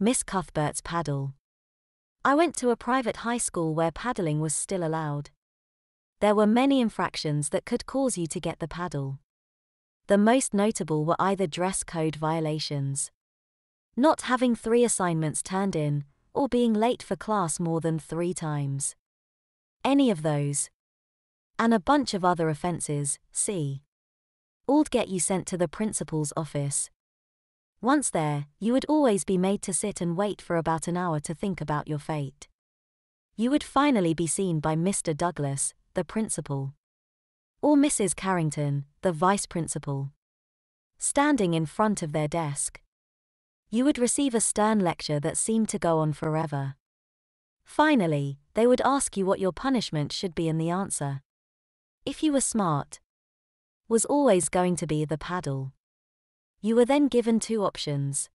Miss Cuthberts paddle. I went to a private high school where paddling was still allowed. There were many infractions that could cause you to get the paddle. The most notable were either dress code violations, not having 3 assignments turned in, or being late for class more than 3 times. Any of those, and a bunch of other offenses, all'd get you sent to the principal's office. Once there, you would always be made to sit and wait for about an hour to think about your fate. You would finally be seen by Mr. Douglas, the principal, or Mrs. Carrington, the vice principal, standing in front of their desk. You would receive a stern lecture that seemed to go on forever. Finally, they would ask you what your punishment should be, and the answer, if you were smart, was always going to be the paddle. You were then given 2 options: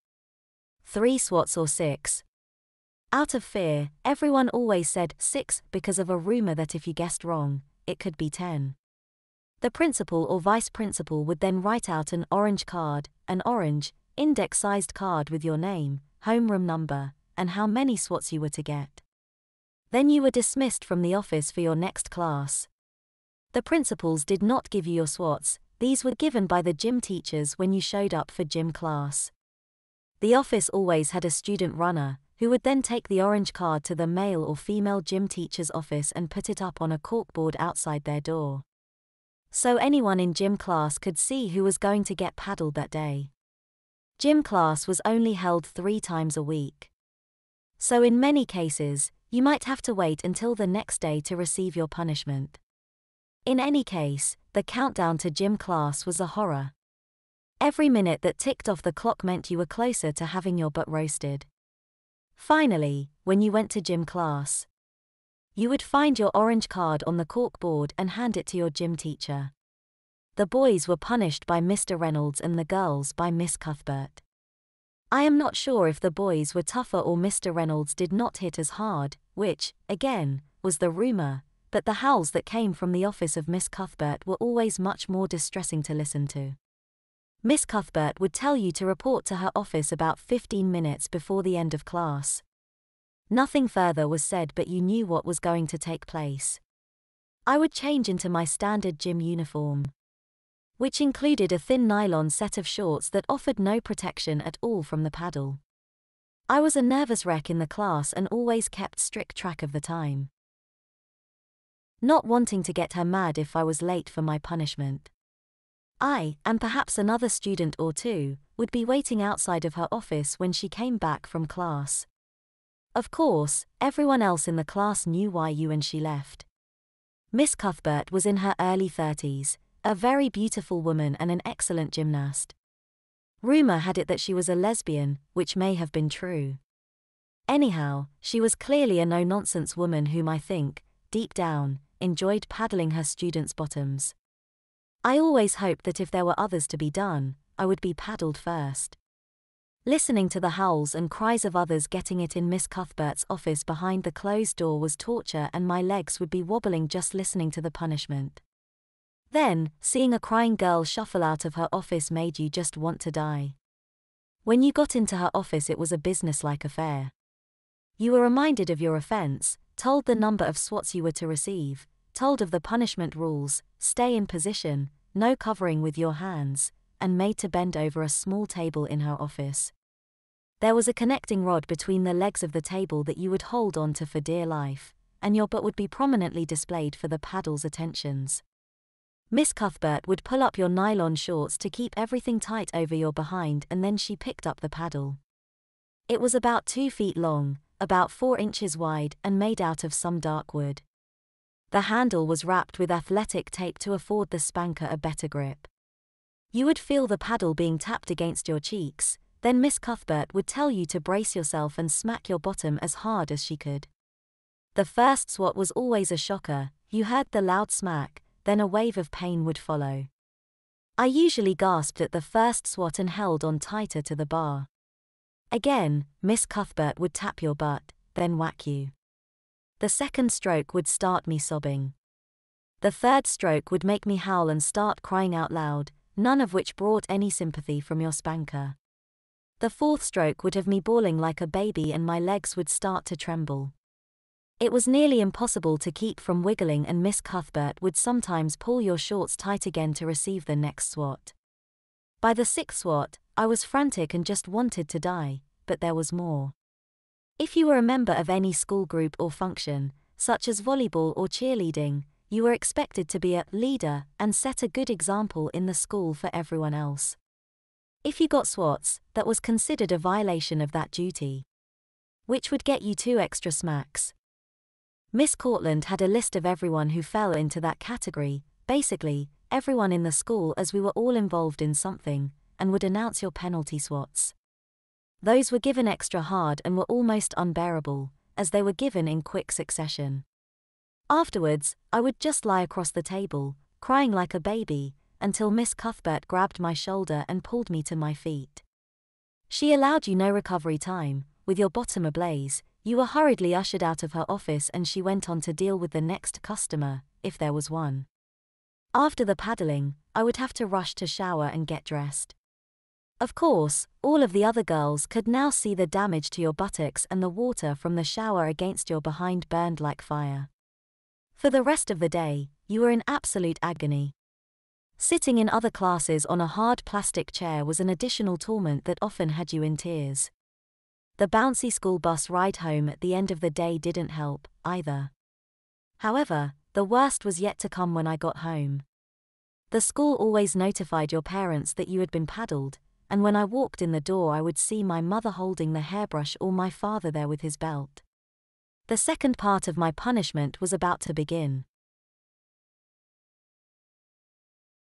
3 swats or 6. Out of fear, everyone always said 6 because of a rumor that if you guessed wrong, it could be 10. The principal or vice principal would then write out an orange card, an orange, index-sized card with your name, homeroom number, and how many swats you were to get. Then you were dismissed from the office for your next class. The principals did not give you your swats; these were given by the gym teachers when you showed up for gym class. The office always had a student runner, who would then take the orange card to the male or female gym teacher's office and put it up on a corkboard outside their door, so anyone in gym class could see who was going to get paddled that day. Gym class was only held 3 times a week, so in many cases, you might have to wait until the next day to receive your punishment. In any case, the countdown to gym class was a horror. Every minute that ticked off the clock meant you were closer to having your butt roasted. Finally, when you went to gym class, you would find your orange card on the corkboard and hand it to your gym teacher. The boys were punished by Mr. Reynolds and the girls by Miss Cuthbert. I am not sure if the boys were tougher or Mr. Reynolds did not hit as hard, which, again, was the rumor, but the howls that came from the office of Miss Cuthbert were always much more distressing to listen to. Miss Cuthbert would tell you to report to her office about 15 minutes before the end of class. Nothing further was said, but you knew what was going to take place. I would change into my standard gym uniform, which included a thin nylon set of shorts that offered no protection at all from the paddle. I was a nervous wreck in the class and always kept strict track of the time, not wanting to get her mad if I was late for my punishment. I, and perhaps another student or 2, would be waiting outside of her office when she came back from class. Of course, everyone else in the class knew why you and she left. Miss Cuthbert was in her early 30s, a very beautiful woman and an excellent gymnast. Rumor had it that she was a lesbian, which may have been true. Anyhow, she was clearly a no-nonsense woman whom I think, deep down, enjoyed paddling her students' bottoms. I always hoped that if there were others to be done, I would be paddled first. Listening to the howls and cries of others getting it in Miss Cuthbert's office behind the closed door was torture, and my legs would be wobbling just listening to the punishment. Then, seeing a crying girl shuffle out of her office made you just want to die. When you got into her office, it was a businesslike affair. You were reminded of your offense, told the number of swats you were to receive, told of the punishment rules, stay in position, no covering with your hands, and made to bend over a small table in her office. There was a connecting rod between the legs of the table that you would hold on to for dear life, and your butt would be prominently displayed for the paddle's attentions. Miss Cuthbert would pull up your nylon shorts to keep everything tight over your behind, and then she picked up the paddle. It was about 2 feet long, about 4 inches wide, and made out of some dark wood. The handle was wrapped with athletic tape to afford the spanker a better grip. You would feel the paddle being tapped against your cheeks, then Miss Cuthbert would tell you to brace yourself and smack your bottom as hard as she could. The first swat was always a shocker. You heard the loud smack, then a wave of pain would follow. I usually gasped at the first swat and held on tighter to the bar. Again, Miss Cuthbert would tap your butt, then whack you. The second stroke would start me sobbing. The third stroke would make me howl and start crying out loud, none of which brought any sympathy from your spanker. The fourth stroke would have me bawling like a baby and my legs would start to tremble. It was nearly impossible to keep from wiggling, and Miss Cuthbert would sometimes pull your shorts tight again to receive the next swat. By the sixth swat, I was frantic and just wanted to die, but there was more. If you were a member of any school group or function, such as volleyball or cheerleading, you were expected to be a leader and set a good example in the school for everyone else. If you got swats, that was considered a violation of that duty, which would get you 2 extra smacks. Miss Cortland had a list of everyone who fell into that category, basically, everyone in the school, as we were all involved in something, and would announce your penalty swats. Those were given extra hard and were almost unbearable, as they were given in quick succession. Afterwards, I would just lie across the table, crying like a baby, until Miss Cuthbert grabbed my shoulder and pulled me to my feet. She allowed you no recovery time. With your bottom ablaze, you were hurriedly ushered out of her office and she went on to deal with the next customer, if there was one. After the paddling, I would have to rush to shower and get dressed. Of course, all of the other girls could now see the damage to your buttocks and the water from the shower against your behind burned like fire. For the rest of the day, you were in absolute agony. Sitting in other classes on a hard plastic chair was an additional torment that often had you in tears. The bouncy school bus ride home at the end of the day didn't help, either. However, the worst was yet to come when I got home. The school always notified your parents that you had been paddled, and when I walked in the door I would see my mother holding the hairbrush or my father there with his belt. The second part of my punishment was about to begin.